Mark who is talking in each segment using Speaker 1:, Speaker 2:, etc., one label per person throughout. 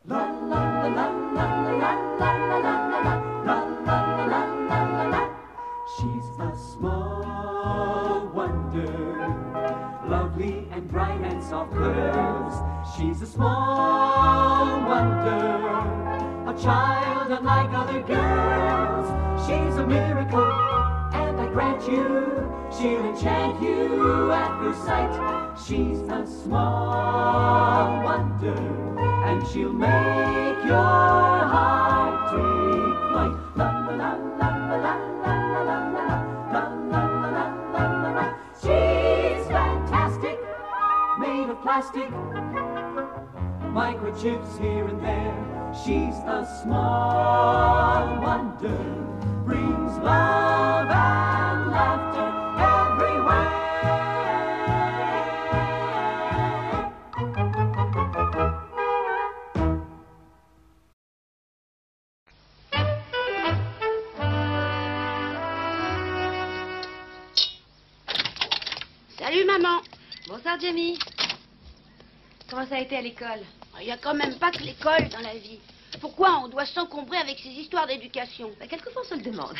Speaker 1: She's a small wonder, lovely and bright and soft curves. She's a small wonder, a child unlike other girls. She's a miracle, and I grant you, she'll enchant you at first sight. She's a small wonder, and she'll make your heart take flight. La la la la la la la la la la. She's fantastic, made of plastic, microchips here and there. She's a small wonder, brings love and laughter everywhere.
Speaker 2: Salut maman.
Speaker 3: Bonsoir Jamie. Comment ça a été à l'école?
Speaker 2: Il n'y a quand même pas que l'école dans la vie. Pourquoi on doit s'encombrer avec ces histoires d'éducation?
Speaker 3: Quelquefois on se le demande.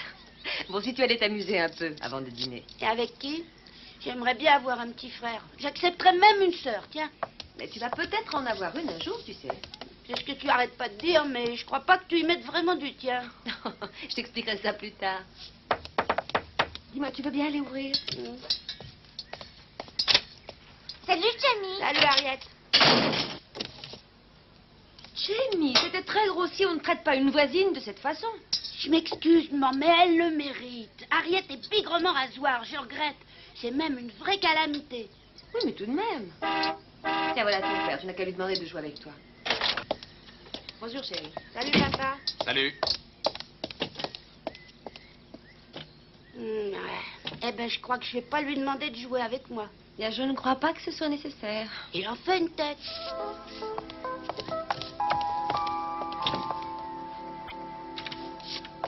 Speaker 3: Bon, si tu allais t'amuser un peu avant de dîner.
Speaker 2: Et avec qui? J'aimerais bien avoir un petit frère. J'accepterais même une sœur, tiens.
Speaker 3: Mais tu vas peut-être en avoir une un jour, tu sais.
Speaker 2: C'est ce que tu arrêtes pas de dire, mais je crois pas que tu y mettes vraiment du tien.
Speaker 3: Je t'expliquerai ça plus tard. Dis-moi, tu veux bien aller ouvrir?
Speaker 4: Salut, Jamie.
Speaker 2: Salut, Harriet.
Speaker 3: Jamie, c'était très grossier. On ne traite pas une voisine de cette façon.
Speaker 2: Je m'excuse, maman, mais elle le mérite. Harriet est bigrement rasoir, je regrette. C'est même une vraie calamité.
Speaker 3: Oui, mais tout de même. Tiens, voilà ton père. Tu n'as qu'à lui demander de jouer avec toi. Bonjour, chérie.
Speaker 2: Salut, papa.
Speaker 5: Salut.
Speaker 2: Ouais. Eh ben, je crois que je vais pas lui demander de jouer avec moi.
Speaker 3: Bien, je ne crois pas que ce soit nécessaire.
Speaker 2: Il en fait une tête.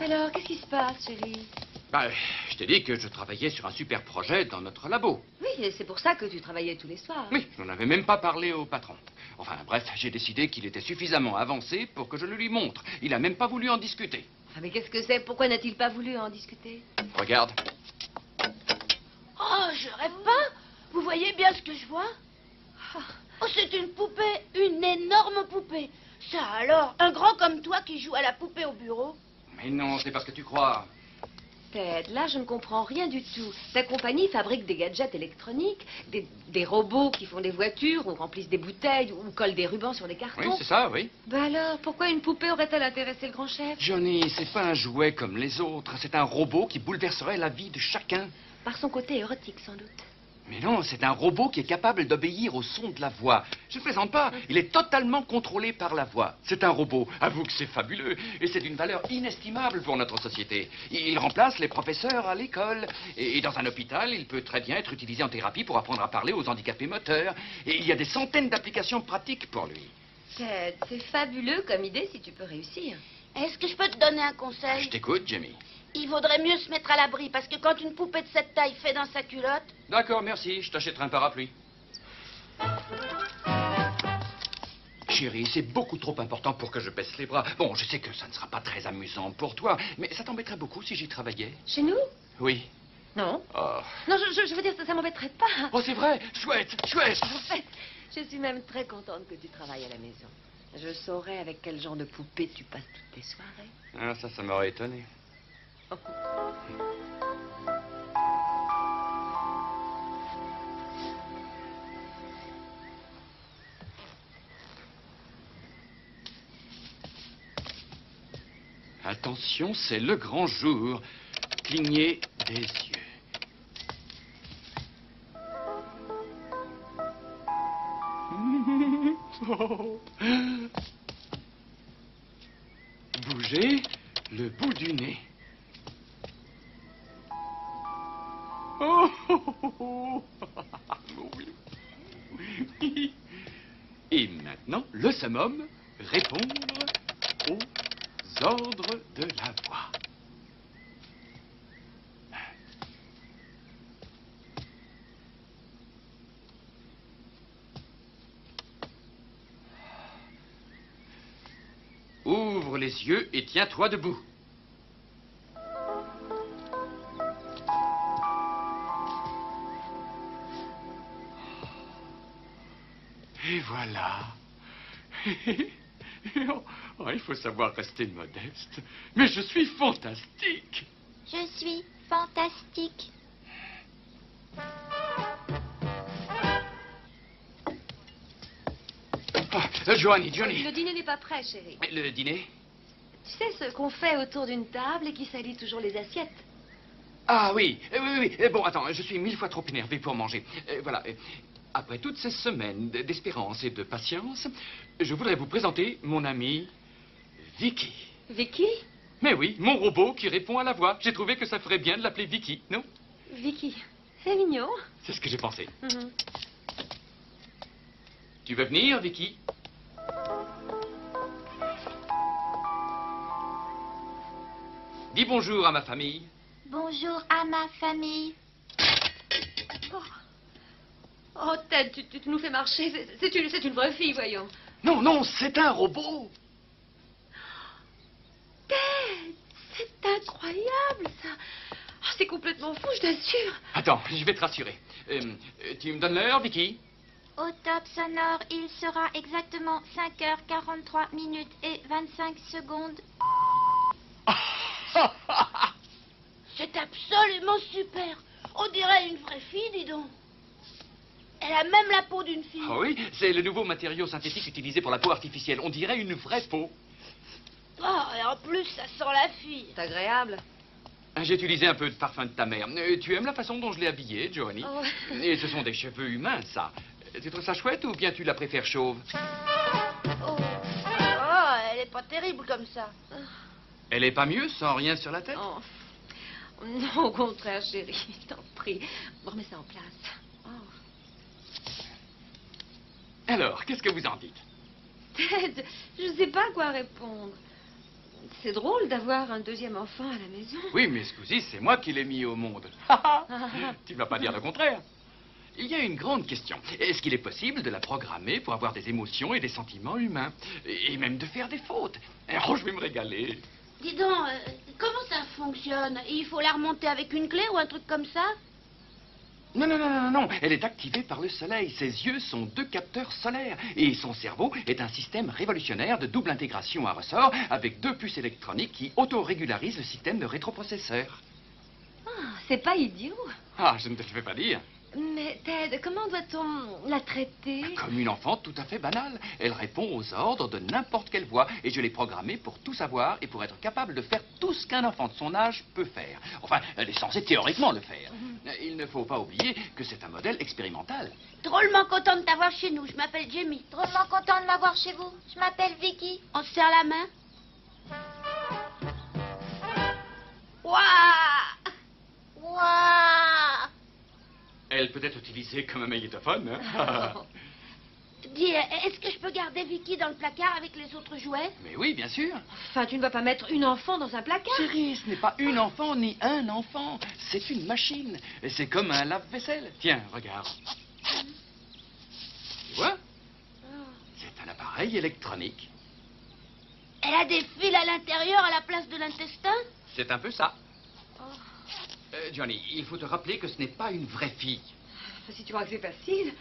Speaker 3: Alors, qu'est-ce qui se passe, chérie?
Speaker 5: Bah, je t'ai dit que je travaillais sur un super projet dans notre labo.
Speaker 3: Oui, et c'est pour ça que tu travaillais tous les soirs.
Speaker 5: Oui, je n'en avais même pas parlé au patron. Enfin, bref, j'ai décidé qu'il était suffisamment avancé pour que je le lui montre. Il n'a même pas voulu en discuter.
Speaker 3: Ah, mais qu'est-ce que c'est? Pourquoi n'a-t-il pas voulu en discuter?
Speaker 5: Regarde.
Speaker 2: Oh, je rêve pas. Vous voyez bien ce que je vois? Oh, c'est une poupée, une énorme poupée. Ça alors, un grand comme toi qui joue à la poupée au bureau?
Speaker 5: Mais non, c'est parce que tu crois.
Speaker 3: Ted, là, je ne comprends rien du tout. Ta compagnie fabrique des gadgets électroniques, des robots qui font des voitures, ou remplissent des bouteilles, ou collent des rubans sur des cartons.
Speaker 5: Oui, c'est ça, oui.
Speaker 3: Ben alors, pourquoi une poupée aurait-elle intéressé le grand chef?
Speaker 5: Johnny, c'est pas un jouet comme les autres. C'est un robot qui bouleverserait la vie de chacun.
Speaker 3: Par son côté érotique, sans doute.
Speaker 5: Mais non, c'est un robot qui est capable d'obéir au son de la voix. Je ne plaisante pas, il est totalement contrôlé par la voix. C'est un robot, avoue que c'est fabuleux, et c'est d'une valeur inestimable pour notre société. Il remplace les professeurs à l'école, et dans un hôpital, il peut très bien être utilisé en thérapie pour apprendre à parler aux handicapés moteurs. Et il y a des centaines d'applications pratiques pour lui.
Speaker 3: Ted, c'est fabuleux comme idée si tu peux réussir.
Speaker 2: Est-ce que je peux te donner un conseil?
Speaker 5: Je t'écoute, Jamie.
Speaker 2: Il vaudrait mieux se mettre à l'abri, parce que quand une poupée de cette taille fait dans sa culotte...
Speaker 5: D'accord, merci, je t'achèterai un parapluie. Chérie, c'est beaucoup trop important pour que je baisse les bras. Bon, je sais que ça ne sera pas très amusant pour toi, mais ça t'embêterait beaucoup si j'y travaillais?
Speaker 3: Chez nous?
Speaker 5: Oui.
Speaker 3: Non.
Speaker 5: Oh,
Speaker 3: Non, je veux dire, ça m'embêterait pas.
Speaker 5: oh c'est vrai, chouette, chouette.
Speaker 3: En fait, je suis même très contente que tu travailles à la maison. Je saurais avec quel genre de poupée tu passes toutes tes soirées.
Speaker 5: Ah, ça m'aurait étonné. Attention, c'est le grand jour. Clignez des yeux. Bougez le bout du nez. Oh, oui. Et maintenant, le summum, répondre aux ordres de la voix. Ouvre les yeux et tiens-toi debout. Et voilà. Oh, il faut savoir rester modeste. Mais je suis fantastique.
Speaker 4: Je suis fantastique.
Speaker 5: Johnny.
Speaker 3: Le dîner n'est pas prêt, chérie.
Speaker 5: Le dîner?
Speaker 3: Tu sais ce qu'on fait autour d'une table et qui salit toujours les assiettes?
Speaker 5: Ah oui. Bon, attends, je suis 1000 fois trop énervé pour manger. Voilà. Après toutes ces semaines d'espérance et de patience, je voudrais vous présenter mon ami Vicky.
Speaker 3: Vicky?
Speaker 5: Mais oui, mon robot qui répond à la voix. J'ai trouvé que ça ferait bien de l'appeler Vicky, non?
Speaker 3: Vicky. C'est mignon.
Speaker 5: C'est ce que j'ai pensé.
Speaker 3: Mhm.
Speaker 5: Tu veux venir, Vicky? Dis bonjour à ma famille.
Speaker 4: Bonjour à ma famille.
Speaker 3: Oh, Ted, tu nous fais marcher. C'est une vraie fille, voyons.
Speaker 5: Non, c'est un robot.
Speaker 3: Ted, c'est incroyable, ça. Oh, c'est complètement fou, je t'assure.
Speaker 5: Attends, je vais te rassurer. Tu me donnes l'heure, Vicky?
Speaker 4: Au top sonore, il sera exactement 5h43 minutes et 25 secondes.
Speaker 2: C'est absolument super. On dirait une vraie fille, dis donc. Elle a même la peau d'une fille.
Speaker 5: Ah oui, c'est le nouveau matériau synthétique utilisé pour la peau artificielle. On dirait une vraie peau.
Speaker 2: Oh, et en plus, ça sent la fille.
Speaker 3: C'est agréable.
Speaker 5: J'ai utilisé un peu de parfum de ta mère. Tu aimes la façon dont je l'ai habillée, Johnny?
Speaker 3: Oh.
Speaker 5: Et ce sont des cheveux humains, ça. Tu trouves ça chouette ou bien tu la préfères chauve?
Speaker 2: Oh, elle est pas terrible comme ça.
Speaker 5: Elle est pas mieux sans rien sur la tête?
Speaker 3: Oh. Non, au contraire, chérie, je t'en prie. Remets ça en place. Oh.
Speaker 5: Alors, qu'est-ce que vous en dites?
Speaker 3: Ted, je ne sais pas quoi répondre. C'est drôle d'avoir un deuxième enfant à la maison.
Speaker 5: Oui, mais scusi, c'est moi qui l'ai mis au monde. Tu ne vas pas dire le contraire. Il y a une grande question. Est-ce qu'il est possible de la programmer pour avoir des émotions et des sentiments humains? Et même de faire des fautes? Oh, je vais me régaler.
Speaker 2: Dis donc, comment ça fonctionne? Il faut la remonter avec une clé ou un truc comme ça?
Speaker 5: Non. Elle est activée par le soleil. Ses yeux sont 2 capteurs solaires. Et son cerveau est un système révolutionnaire de double intégration à ressort avec 2 puces électroniques qui auto-régularisent le système de rétroprocesseur.
Speaker 3: Ah, c'est pas idiot.
Speaker 5: Ah, je ne te le fais pas dire.
Speaker 3: Mais Ted, comment doit-on la traiter?
Speaker 5: Comme une enfant tout à fait banale. Elle répond aux ordres de n'importe quelle voix. Et je l'ai programmée pour tout savoir et pour être capable de faire tout ce qu'un enfant de son âge peut faire. Enfin, elle est censée théoriquement le faire. Il ne faut pas oublier que c'est un modèle expérimental.
Speaker 2: Drôlement content de t'avoir chez nous. Je m'appelle Jamie.
Speaker 4: Drôlement content de m'avoir chez vous. Je m'appelle Vicky.
Speaker 2: On se serre la main? Waouh!
Speaker 4: Waouh!
Speaker 5: Elle peut être utilisée comme un magnétophone. Hein?
Speaker 2: Dis, est-ce que je peux garder Vicky dans le placard avec les autres jouets?
Speaker 5: Mais oui, bien sûr.
Speaker 3: Enfin, tu ne vas pas mettre une enfant dans un placard.
Speaker 5: Chérie, ce n'est pas une enfant ni un enfant. C'est une machine. C'est comme un lave-vaisselle. Tiens, regarde. Tu vois? C'est un appareil électronique.
Speaker 2: Elle a des fils à l'intérieur à la place de l'intestin?
Speaker 5: C'est un peu ça. Johnny, il faut te rappeler que ce n'est pas une vraie fille.
Speaker 3: Enfin, si tu crois que c'est facile.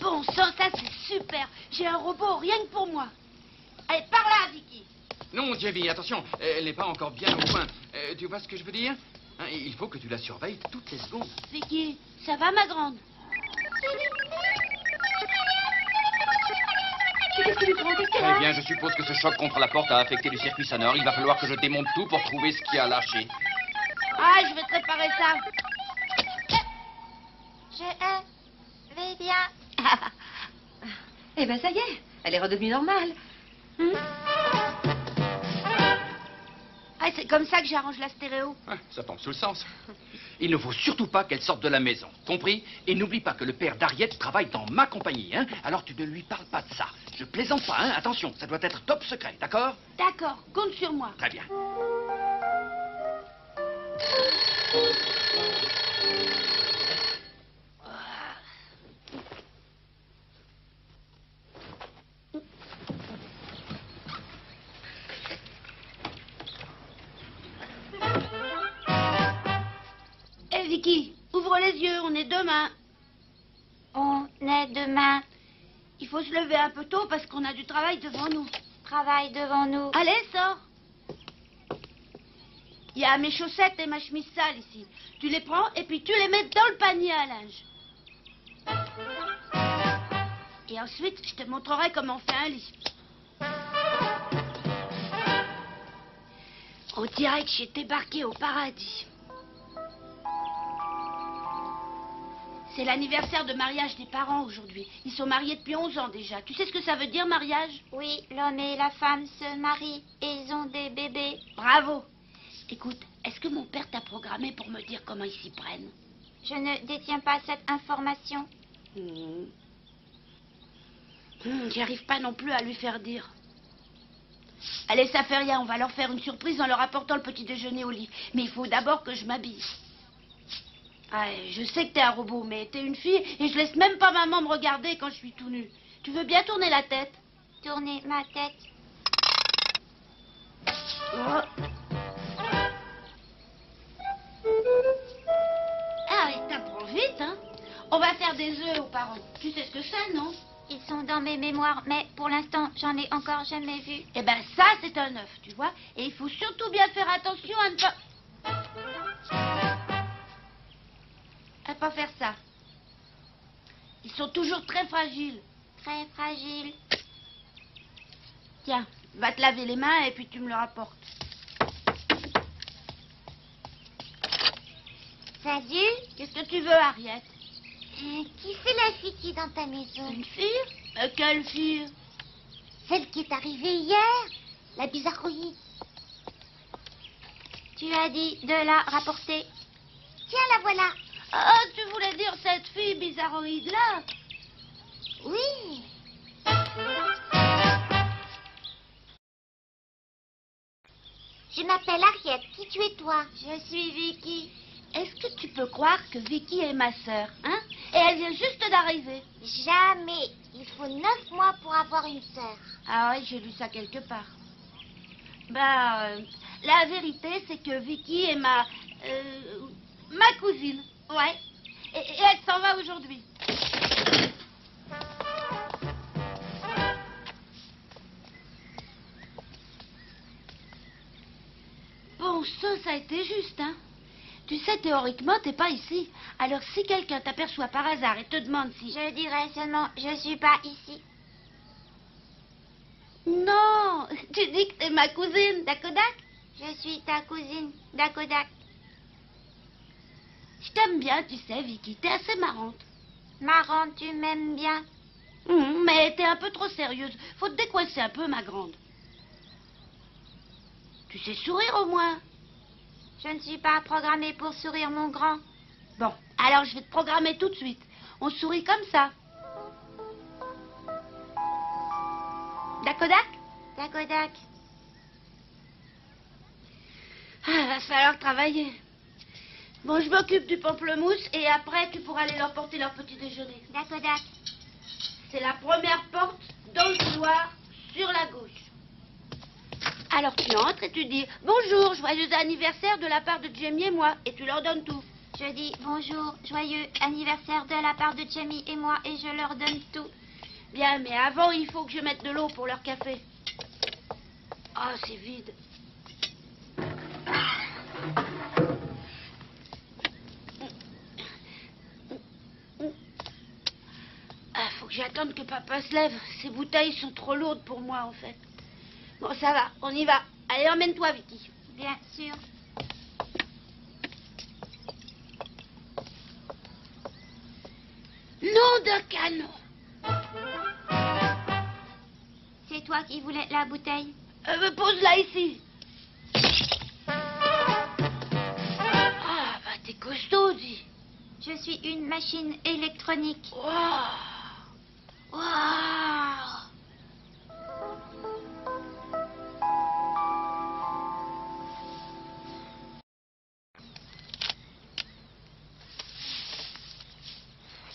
Speaker 2: Bon sang, ça c'est super. J'ai un robot rien que pour moi. Allez, par là, Vicky.
Speaker 5: Non, Jamie, attention, elle n'est pas encore bien au point. Tu vois ce que je veux dire? Hein, il faut que tu la surveilles toutes les secondes.
Speaker 2: Vicky, ça va ma grande?
Speaker 3: Qu'est-ce que tu prends? Qu'est-ce qu'elle
Speaker 5: Eh
Speaker 3: a?
Speaker 5: bien, je suppose que ce choc contre la porte a affecté le circuit sonore. Il va falloir que je démonte tout pour trouver ce qui a lâché.
Speaker 2: Ah, je vais te réparer ça.
Speaker 4: Je vais bien.
Speaker 3: Eh ben, ça y est. Elle est redevenue normale.
Speaker 2: Ah, c'est comme ça que j'arrange la stéréo.
Speaker 5: Ah, ça tombe sous le sens. Il ne faut surtout pas qu'elle sorte de la maison, compris? Et n'oublie pas que le père d'Harriet travaille dans ma compagnie, hein? Alors tu ne lui parles pas de ça. Je plaisante pas, hein? Attention, ça doit être top secret, d'accord?
Speaker 2: D'accord, compte sur moi.
Speaker 5: Très bien.
Speaker 2: les yeux, on est demain.
Speaker 4: On est demain.
Speaker 2: Il faut se lever un peu tôt parce qu'on a du travail devant nous.
Speaker 4: Travail devant nous.
Speaker 2: Allez, sors. Il y a mes chaussettes et ma chemise sale ici. Tu les prends et puis tu les mets dans le panier à linge. Et ensuite, je te montrerai comment on fait un lit. On dirait que j'ai débarqué au paradis. C'est l'anniversaire de mariage des parents aujourd'hui. Ils sont mariés depuis 11 ans déjà. Tu sais ce que ça veut dire, mariage?
Speaker 4: Oui, l'homme et la femme se marient et ils ont des bébés.
Speaker 2: Bravo. Écoute, est-ce que mon père t'a programmé pour me dire comment ils s'y prennent?
Speaker 4: Je ne détiens pas cette information.
Speaker 2: J'arrive pas non plus à lui faire dire. Allez, ça fait rien. On va leur faire une surprise en leur apportant le petit déjeuner au lit. Mais il faut d'abord que je m'habille. Ah, je sais que t'es un robot, mais t'es une fille et je laisse même pas maman me regarder quand je suis tout nu. Tu veux bien tourner la tête?
Speaker 4: Tournez ma tête.
Speaker 2: Oh. Ah ouais, t'apprends vite, hein? On va faire des œufs aux parents. Tu sais ce que c'est, non?
Speaker 4: Ils sont dans mes mémoires, mais pour l'instant, j'en ai encore jamais vu.
Speaker 2: Eh ben ça, c'est un œuf, tu vois? Et il faut surtout bien faire attention à ne pas... pas faire ça. Ils sont toujours très fragiles.
Speaker 4: Très fragile.
Speaker 2: Tiens, va te laver les mains et puis tu me le rapportes.
Speaker 4: Salut.
Speaker 2: Qu'est-ce que tu veux, Ariette?
Speaker 4: Qui c'est la fille qui est dans ta maison?
Speaker 2: Une fille? Quelle fille?
Speaker 4: Celle qui est arrivée hier, la bizarroïde. Tu as dit de la rapporter. Tiens, la voilà.
Speaker 2: Ah, tu voulais dire cette fille bizarroïde-là?
Speaker 4: Oui. Je m'appelle Ariette. Qui tu es, toi? Je suis Vicky.
Speaker 2: Est-ce que tu peux croire que Vicky est ma sœur, hein? Et elle vient juste d'arriver.
Speaker 4: Jamais. Il faut 9 mois pour avoir une sœur.
Speaker 2: Ah oui, j'ai lu ça quelque part. La vérité, c'est que Vicky est ma cousine. Ouais. Et elle s'en va aujourd'hui. Bon, ça a été juste, hein? Tu sais, théoriquement, t'es pas ici. Alors, si quelqu'un t'aperçoit par hasard et te demande si...
Speaker 4: Je dirais seulement, je suis pas ici.
Speaker 2: Non, tu dis que t'es ma cousine, Dakodak?
Speaker 4: Je suis ta cousine, Dakodak.
Speaker 2: Je t'aime bien, tu sais, Vicky. T'es assez marrante.
Speaker 4: Marrante, tu m'aimes bien.
Speaker 2: Mais t'es un peu trop sérieuse. Faut te décoincer un peu, ma grande. Tu sais sourire au moins?
Speaker 4: Je ne suis pas programmée pour sourire, mon grand.
Speaker 2: Bon, alors je vais te programmer tout de suite. On sourit comme ça. Dakodak?
Speaker 4: Dakodak.
Speaker 2: Ah, va falloir travailler. Bon, je m'occupe du pamplemousse et après tu pourras aller leur porter leur petit déjeuner.
Speaker 4: Dakodak.
Speaker 2: C'est la première porte dans le couloir sur la gauche. Alors tu entres et tu dis « Bonjour, joyeux anniversaire de la part de Jamie et moi » et tu leur donnes tout.
Speaker 4: Je dis « Bonjour, joyeux anniversaire de la part de Jamie et moi » et je leur donne tout.
Speaker 2: Bien, mais avant, il faut que je mette de l'eau pour leur café. Ah, c'est vide. Ah, faut que j'attende que papa se lève. Ces bouteilles sont trop lourdes pour moi, en fait. Bon, ça va, on y va. Allez, emmène-toi, Vicky.
Speaker 4: Bien sûr.
Speaker 2: Nom de canon.
Speaker 4: C'est toi qui voulais la bouteille?
Speaker 2: Pose-la ici. Ah, bah t'es costaud, dis.
Speaker 4: Je suis une machine électronique.
Speaker 2: Waouh. Waouh.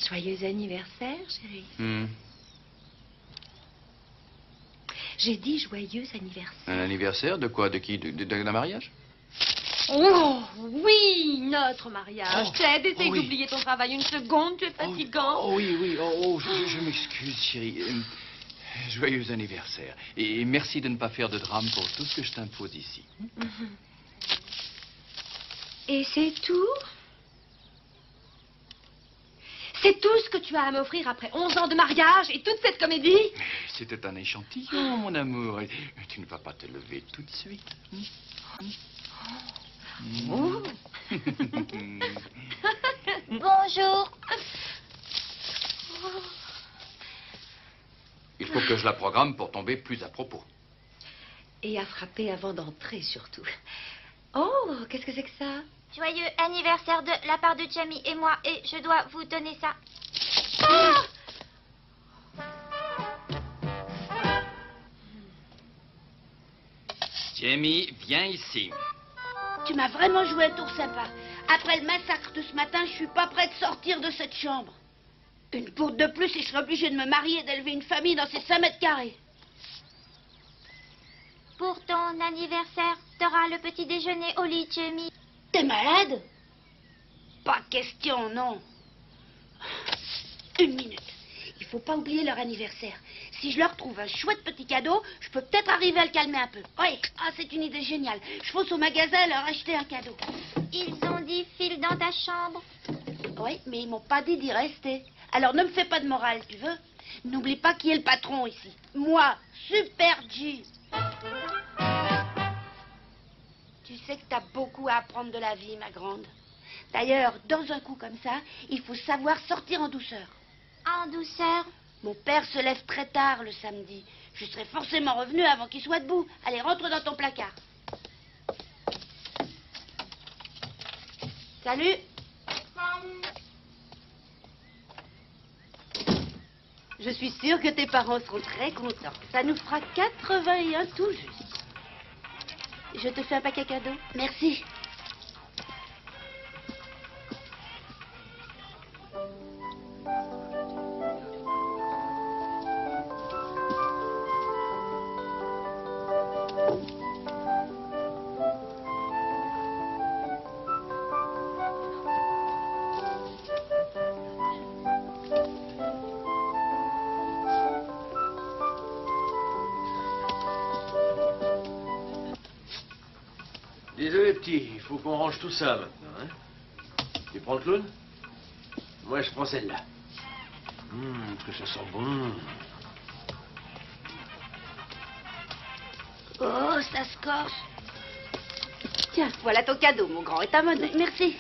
Speaker 3: Joyeux anniversaire, chérie. J'ai dit joyeux anniversaire.
Speaker 5: Un anniversaire de quoi? De qui? D'un mariage?
Speaker 3: Oh, oui, notre mariage.
Speaker 5: Oh,
Speaker 3: Ted, essaye
Speaker 5: oui.
Speaker 3: d'oublier ton travail une seconde, tu es fatigant.
Speaker 5: Oh, oui, oui. Je m'excuse, chérie. Joyeux anniversaire. Et merci de ne pas faire de drame pour tout ce que je t'impose ici.
Speaker 3: Et c'est tout? C'est tout ce que tu as à m'offrir après 11 ans de mariage et toute cette comédie?
Speaker 5: C'était un échantillon, mon amour. Et tu ne vas pas te lever tout de suite.
Speaker 3: Oh.
Speaker 4: Bonjour.
Speaker 5: Il faut que je la programme pour tomber plus à propos.
Speaker 3: Et à frapper avant d'entrer, surtout. Oh, qu'est-ce que c'est que ça?
Speaker 4: Joyeux anniversaire de la part de Jamie et moi, et je dois vous donner ça.
Speaker 5: Jamie, viens ici.
Speaker 2: Tu m'as vraiment joué un tour sympa. Après le massacre de ce matin, je suis pas prête de sortir de cette chambre. Une bourde de plus et je serai obligée de me marier et d'élever une famille dans ces 5 mètres carrés.
Speaker 4: Pour ton anniversaire, t'auras le petit déjeuner au lit, Jamie.
Speaker 2: T'es malade? Pas question, non. Une minute. Il faut pas oublier leur anniversaire. Si je leur trouve un chouette petit cadeau, je peux peut-être arriver à le calmer un peu. Oui, c'est une idée géniale. Je fonce au magasin leur acheter un cadeau.
Speaker 4: Ils ont dit file dans ta chambre.
Speaker 2: Oui, mais ils m'ont pas dit d'y rester. Alors ne me fais pas de morale, tu veux? N'oublie pas qui est le patron ici. Moi, Super G. Tu sais que t'as beaucoup à apprendre de la vie, ma grande. D'ailleurs, dans un coup comme ça, il faut savoir sortir en douceur.
Speaker 4: En douceur.
Speaker 2: Mon père se lève très tard le samedi. Je serai forcément revenue avant qu'il soit debout. Allez, rentre dans ton placard. Salut. Je suis sûre que tes parents seront très contents. Ça nous fera 81 tout juste. Je te fais un paquet cadeau. Merci.
Speaker 6: Désolé, petit, il faut qu'on range tout ça maintenant, hein. Tu prends le clown? Moi, je prends celle-là. Que ça sent bon.
Speaker 2: Oh, ça se corse. Tiens, voilà ton cadeau, mon grand, et ta monnaie. Merci.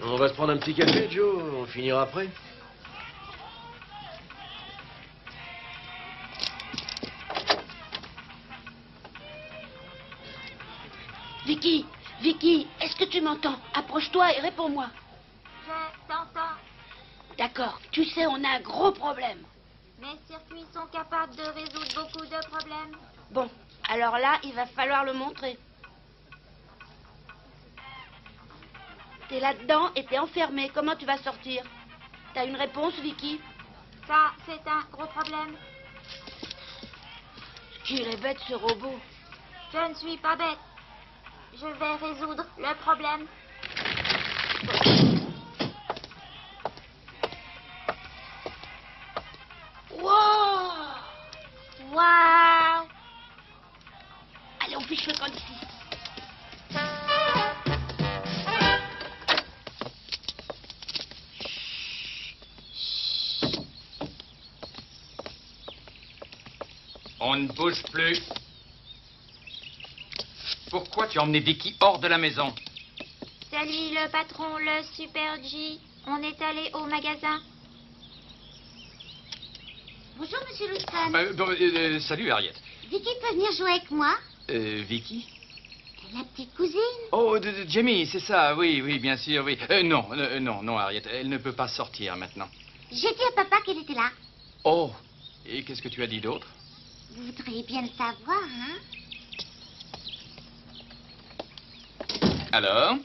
Speaker 6: On va se prendre un petit café, Joe. On finira après.
Speaker 2: Vicky, est-ce que tu m'entends? Approche-toi et réponds-moi.
Speaker 4: Je t'entends.
Speaker 2: D'accord. Tu sais, on a un gros problème.
Speaker 4: Mes circuits sont capables de résoudre beaucoup de problèmes.
Speaker 2: Bon, alors là, il va falloir le montrer. T'es là-dedans et t'es enfermé. Comment tu vas sortir? T'as une réponse, Vicky?
Speaker 4: Ça, c'est un gros problème.
Speaker 2: Qu'il est bête, ce robot.
Speaker 4: Je ne suis pas bête. Je vais résoudre le problème.
Speaker 2: Wow!
Speaker 4: Waouh!
Speaker 2: Allez, on fiche le camp d'ici.
Speaker 5: On ne bouge plus. Pourquoi tu as emmené Vicky hors de la maison?
Speaker 4: Salut le patron, le Super G. On est allé au magasin.
Speaker 7: Bonjour, monsieur Lutron.
Speaker 5: Salut, Harriet.
Speaker 7: Vicky peut venir jouer avec moi?
Speaker 5: Vicky?
Speaker 7: La petite cousine.
Speaker 5: Oh, Jamie, c'est ça, oui, bien sûr, oui. Non, Harriet, elle ne peut pas sortir maintenant.
Speaker 7: J'ai dit à papa qu'elle était là.
Speaker 5: Oh, et qu'est-ce que tu as dit d'autre?
Speaker 7: Vous voudriez bien le savoir, hein?
Speaker 5: Alors,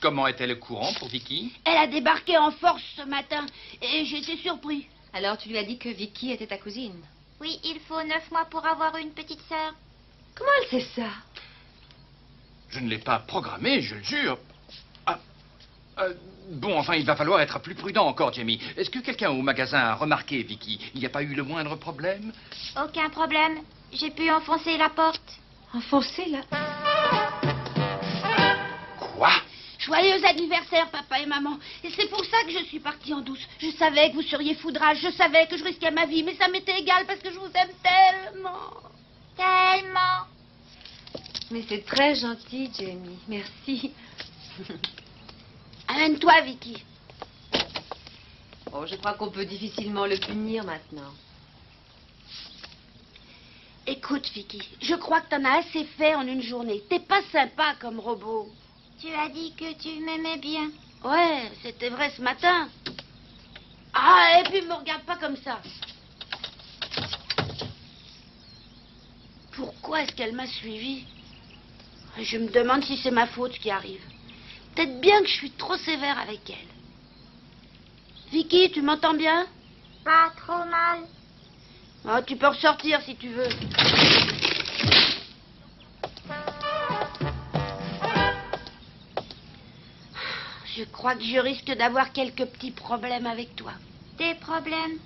Speaker 5: comment était le courant pour Vicky?
Speaker 2: Elle a débarqué en force ce matin et j'étais surpris.
Speaker 3: Alors tu lui as dit que Vicky était ta cousine?
Speaker 4: Oui, il faut 9 mois pour avoir une petite sœur.
Speaker 3: Comment elle sait ça?
Speaker 5: Je ne l'ai pas programmée, je le jure. Ah, bon, enfin, il va falloir être plus prudent encore, Jamie. Est-ce que quelqu'un au magasin a remarqué, Vicky? Il n'y a pas eu le moindre problème?
Speaker 4: Aucun problème. J'ai pu enfoncer la porte.
Speaker 3: Enfoncé, là.
Speaker 5: Quoi?
Speaker 2: Joyeux anniversaire, papa et maman. Et c'est pour ça que je suis partie en douce. Je savais que vous seriez foudrage, je savais que je risquais ma vie, mais ça m'était égal parce que je vous aime tellement.
Speaker 4: Tellement.
Speaker 3: Mais c'est très gentil, Jamie. Merci.
Speaker 2: Amène-toi, Vicky.
Speaker 3: Oh, je crois qu'on peut difficilement le punir maintenant.
Speaker 2: Écoute, Vicky, je crois que t'en as assez fait en une journée. T'es pas sympa comme robot.
Speaker 4: Tu as dit que tu m'aimais bien.
Speaker 2: Ouais, c'était vrai ce matin. Ah, et puis me regarde pas comme ça. Pourquoi est-ce qu'elle m'a suivi? Je me demande si c'est ma faute qui arrive. Peut-être bien que je suis trop sévère avec elle. Vicky, tu m'entends bien?
Speaker 4: Pas trop mal.
Speaker 2: Oh, tu peux ressortir si tu veux. Je crois que je risque d'avoir quelques petits problèmes avec toi.
Speaker 4: Des problèmes?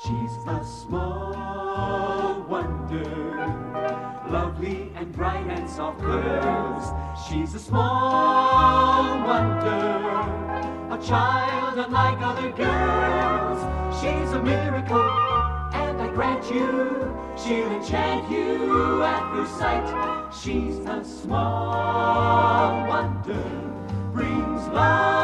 Speaker 1: She's a small wonder, lovely and bright and soft curves. She's a small wonder, a child unlike other girls. She's a miracle, and I grant you, she'll enchant you at first sight. She's a small wonder, brings love